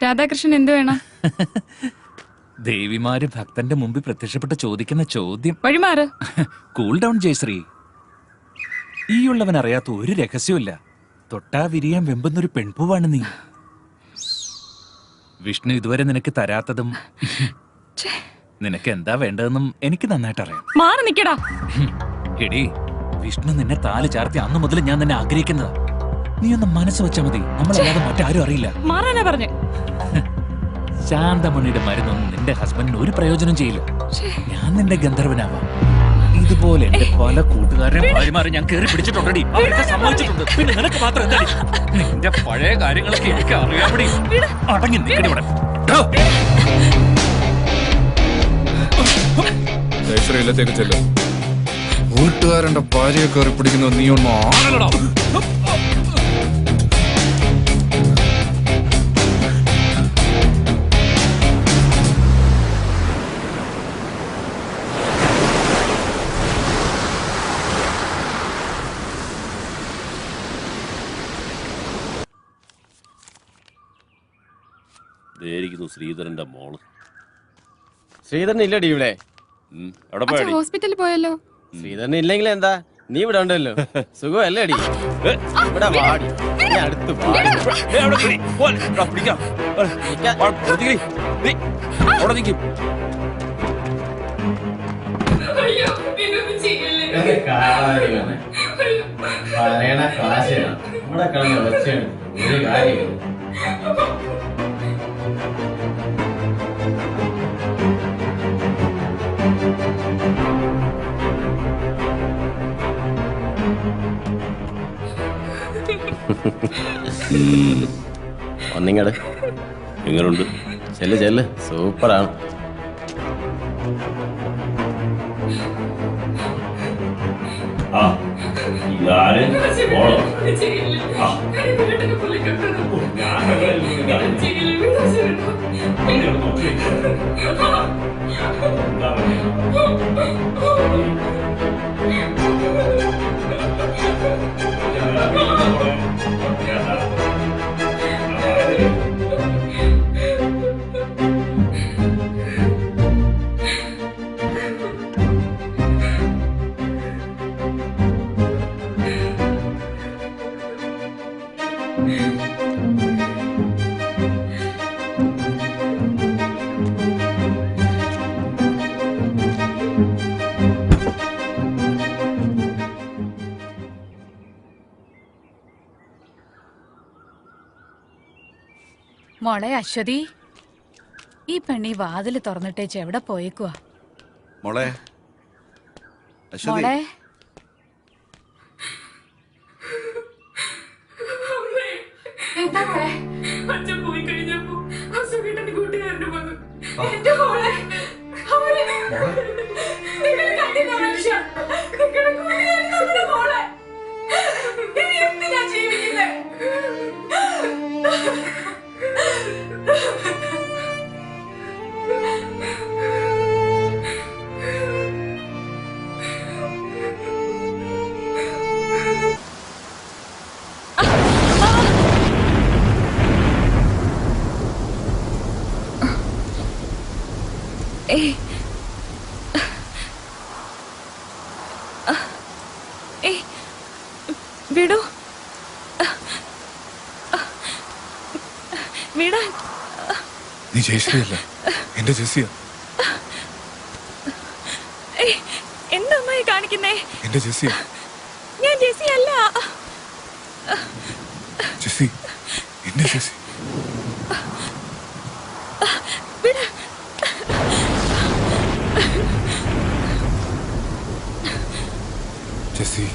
രാധാകൃഷ്ണൻ എന്ത് വേണം? ദേവിമാര് ഭക്തന്റെ മുമ്പിൽ പ്രത്യക്ഷപ്പെട്ട് ചോദിക്കുന്ന ചോദ്യം. വഴിമാറ്. Cool down Jayashree. ഈ ഉള്ളവൻ അറിയാത്ത ഒരു രഹസ്യമില്ല. തൊട്ടാ വിരിയാൻ വെമ്പുന്നൊരു പെൺപൂവാണ് നീ. വിഷ്ണു ഇതുവരെ നിനക്ക് തരാത്തതും നിനക്ക് എന്താ വേണ്ടതെന്നും എനിക്ക് നന്നായിട്ട് അറിയാം. മാറി നിക്കടാ. എടി, വിഷ്ണു നിന്നെ താല് ചാർത്തി അന്ന് മുതൽ ഞാൻ നിന്നെ ആഗ്രഹിക്കുന്നതാ. നീ ഒന്ന് മനസ്സ് വെച്ചാ മതി, നമ്മളല്ലാതെ മറ്റാരും അറിയില്ല. മാറാനാ പറഞ്ഞേ. ശാന്തമണിയുടെ മരുന്നൊന്നും നിന്റെ ഹസ്ബൻഡിന് ഒരു പ്രയോജനം ചെയ്യില്ല. ഞാൻ നിന്റെ ഗന്ധർവനാവാം. ഇതുപോലെ എന്റെ പല കൂട്ടുകാരെ ഭാര്യമാരെ ഞാൻ കേറി പിടിച്ചിട്ടുണ്ടടി. അവരൊക്കെ സമ്മതിച്ചിട്ടുണ്ട്. പിന്നെ നിനക്ക് മാത്രം എന്താ? നിന്റെ പഴയ കാര്യങ്ങളൊക്കെ എനിക്ക് അറിയാമടി. അടങ്ങി നിൽക്കടി ഇവിടെ. ജയശ്രീയിലത്തേക്ക് ചെല്ലും. കൂട്ടുകാരന്റെ ഭാര്യയെ കയറി പിടിക്കുന്ന നീ ഒന്നും ആണല്ലടാ. ശ്രീധരന്റെ മോള്. ശ്രീധരൻ ഇല്ലടി ഇവിടെ. ഹോസ്പിറ്റലിൽ പോയല്ലോ. ശ്രീധരൻ ഇല്ലെങ്കിൽ എന്താ, നീ ഇവിടെ ഉണ്ടല്ലോ. സുഖമല്ലേ അടി? ഇവിടെ വാടി, അടുത്ത് പറയണ കാശാണ് നമ്മുടെ കളഞ്ഞ വെച്ചാണ് ഒരു കാര്യം. ഒന്നിങ്ങട് എങ്ങനുണ്ട്? ചെല്ല് ചെല്ല്, സൂപ്പറാണ്. മോളെ അശ്വതി, ഈ പെണ്ണി വാതില് തുറന്നിട്ടേച്ച് എവിടെ പോയേക്കുവാ? മോളെ മോളെ അച്ഛൻ പോയി കഴിഞ്ഞപ്പോ അസുഖേട്ടന്റെ കൂട്ടുകാരന് വന്നു. വിടൂ, വിടാൻ. നീ ജയശ്രീയല്ല, എന്റെ ജെസ്സിയ. എന്താ അമ്മായി കാണിക്കുന്നേ? എന്റെ ജെസ്സിയ. ഞാൻ ജെസ്സി അല്ല. ജെസ്സി, എന്റെ ജെസ്സി. ജെസ്സി,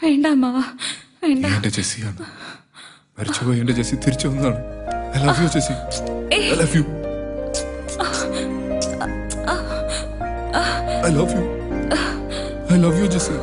വേണ്ട അമ്മാവ, വേണ്ട. എന്റെ ജെസ്സിയാണ്. മരിച്ചുപോയി എന്റെ ജെസ്സി തിരിച്ചു വന്നതാണ്. I love you, Jessy. I love you. I love you. I love you, Jessy.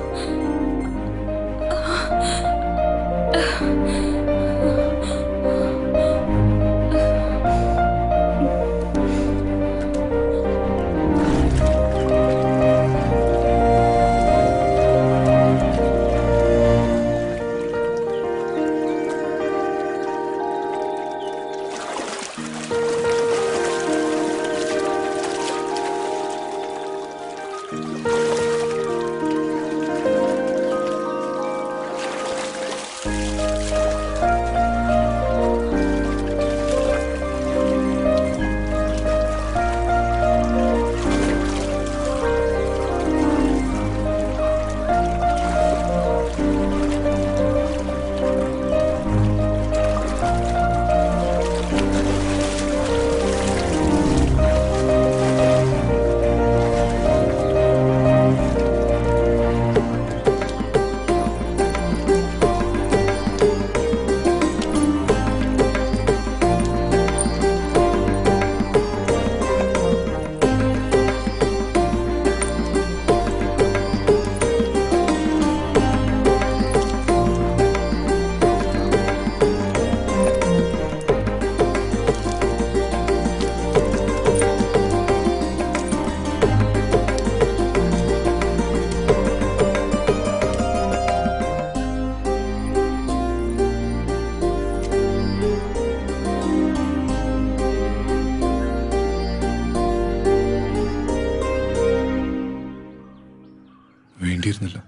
വേണ്ടിയിരുന്നില്ല.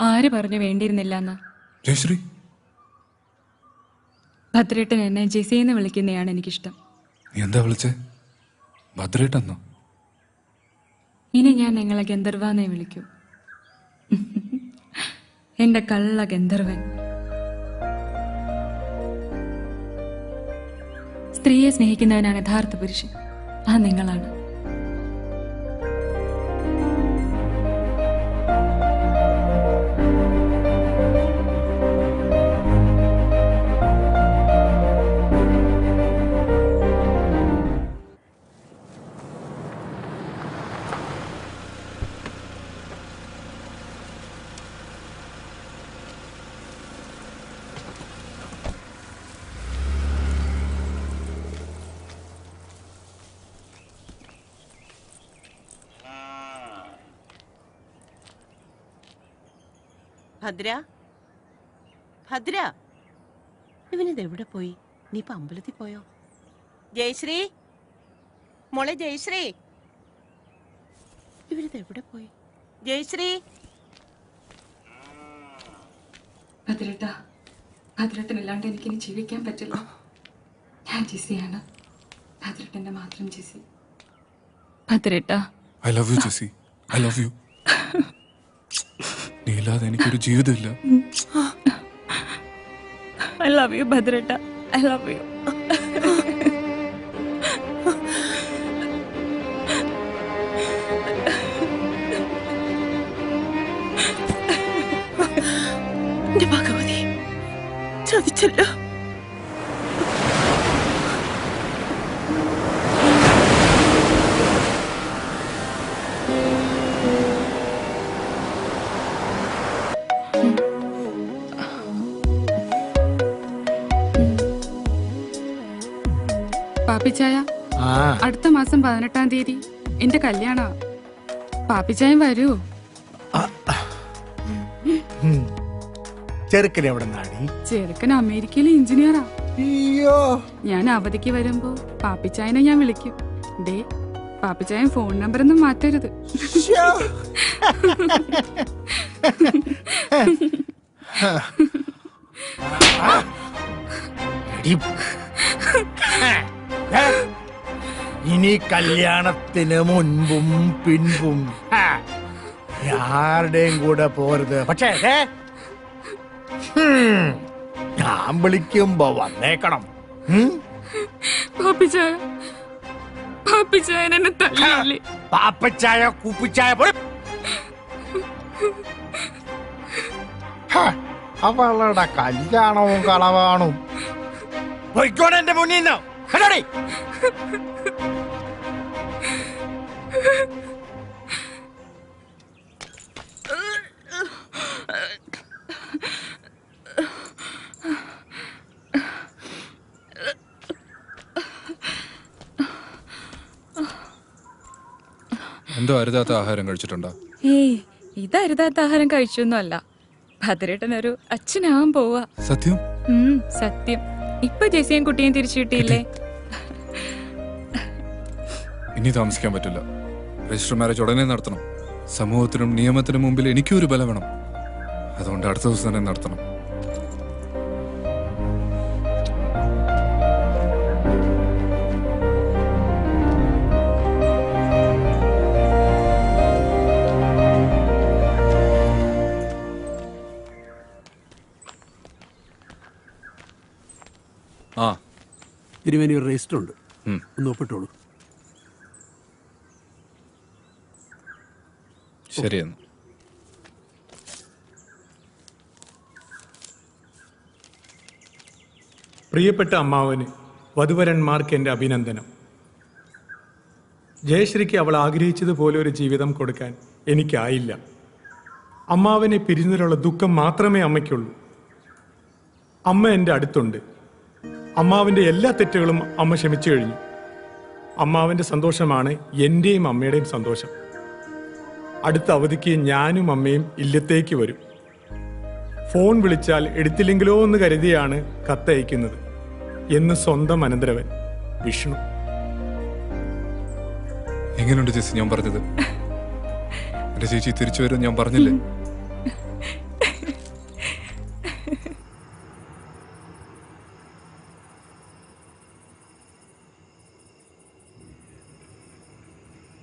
ആര് പറഞ്ഞു വേണ്ടിയിരുന്നില്ല എന്ന്? ജയശ്രീ, ഭദ്രേട്ടൻ എന്നെ ജെസിന്ന് വിളിക്കുന്നതാണ് എനിക്കിഷ്ടം. നീ എന്താ വിളിച്ചേ? ഭദ്രേട്ടെന്നോ? ഇനി ഞാൻ നിങ്ങളെ ഗന്ധർവാന്നേ വിളിക്കൂ. എന്റെ കള്ള ഗന്ധർവൻ. സ്ത്രീയെ സ്നേഹിക്കുന്നവനാണ് യഥാർത്ഥ പുരുഷൻ. ആ നിങ്ങളാണ്. ഭദ്ര, ഭദ്ര, ഇവനിത് എവിടെ പോയി? നീ ഇപ്പൊ അമ്പലത്തിൽ പോയോ? ജയശ്രീ, മോളെ ജയശ്രീ, ഇവനിത് എവിടെ പോയി? ജയശ്രീ, ഭദ്രേട്ട, ഭദ്രേട്ടനില്ലാണ്ട് എനിക്കിനി ജീവിക്കാൻ പറ്റില്ല. ഞാൻ ജെസിയാണ്, ഭദ്രേട്ടന്റെ മാത്രം ജെസി. ഭദ്രേട്ട, I love you Jessy, I love you. നീ ഇല്ലാതെ എനിക്കൊരു ജീവിതമില്ല. ഐ ലവ് യു ഭദ്രേട്ട, ഐ ലവ് യു. എന്റെ ഭഗവതി, ചതിച്ചല്ലോ. പാപ്പിച്ചായ, അടുത്ത മാസം 18-ാം തീയതി എന്റെ കല്യാണ. പാപ്പിച്ചായം വരൂ. ചെറുക്കൻ എവിടെ നാടി? ചെറുക്കൻ അമേരിക്കയിലെ എഞ്ചിനീയറാ. അയ്യോ, ഞാൻ അവധിക്ക് വരുമ്പോ പാപ്പിച്ചായനെ ഞാൻ വിളിക്കും. ഡേ, പാപ്പിച്ചായൻ ഫോൺ നമ്പർ ഒന്നും മാറ്റരുത്. ഇനി കല്യാണത്തിന് മുൻപും പിൻപും ആരുടെയും കൂടെ പോരുത്. പക്ഷേ ഞാൻ വിളിക്കുമ്പോ വന്നേക്കണം. പാപ്പിച്ചായ, പാപ്പിച്ചായൻ എന്നെ തല്ലില്ലേ? പാപ്പച്ചായ കുപ്പിച്ചായ പോലെ അവളുടെ കല്യാണവും കളവാണും. പോയിക്കോടെ എന്റെ മുന്നിൽ നിന്ന്. എന്തോ അരുതാത്ത ആഹാരം കഴിച്ചിട്ടുണ്ടോ? ഏയ്, ഇത് അരുതാത്ത ആഹാരം കഴിച്ചൊന്നും അല്ല. ഭദ്രേട്ടനൊരു അച്ഛനാവാൻ പോവാ. സത്യം? സത്യം. ഇപ്പൊ ജെസിയും കുട്ടിയും തിരിച്ചു കിട്ടിയില്ലേ? ഇനി താമസിക്കാൻ പറ്റില്ല. രജിസ്റ്റർ മാരേജ് ഉടനെ നടത്തണം. സമൂഹത്തിനും നിയമത്തിനും മുമ്പിൽ എനിക്കും ഒരു ബലം വേണം. അതുകൊണ്ട് അടുത്ത ദിവസം തന്നെ നടത്തണം. ആ, തിരുവേനൂർ രജിസ്റ്റർ ഉണ്ട്, ഒന്ന് ഒപ്പിട്ടോളൂ. ശരിയെന്ന്. പ്രിയപ്പെട്ട അമ്മാവന് വധുവരന്മാർക്ക് എൻ്റെ അഭിനന്ദനം. ജയശ്രീക്ക് അവൾ ആഗ്രഹിച്ചതുപോലെ ഒരു ജീവിതം കൊടുക്കാൻ എനിക്കായില്ല. അമ്മാവനെ പിരിഞ്ഞതിലുള്ള ദുഃഖം മാത്രമേ അമ്മയ്ക്കുള്ളൂ. അമ്മ എൻ്റെ അടുത്തുണ്ട്. അമ്മാവിൻ്റെ എല്ലാ തെറ്റുകളും അമ്മ ക്ഷമിച്ചു കഴിഞ്ഞു. അമ്മാവൻ്റെ സന്തോഷമാണ് എൻ്റെയും അമ്മയുടെയും സന്തോഷം. അടുത്ത അവധിക്ക് ഞാനും അമ്മയും ഇല്ലത്തേക്ക് വരും. ഫോൺ വിളിച്ചാൽ എടുത്തില്ലെങ്കിലോ എന്ന് കരുതിയാണ് കത്തയക്കുന്നത് എന്ന് സ്വന്തം അനന്തരവൻ വിഷ്ണു. എങ്ങനെയുണ്ട് ചേച്ചി ഞാൻ പറഞ്ഞത്? എന്റെ ചേച്ചി തിരിച്ചു വരും ഞാൻ പറഞ്ഞില്ലേ?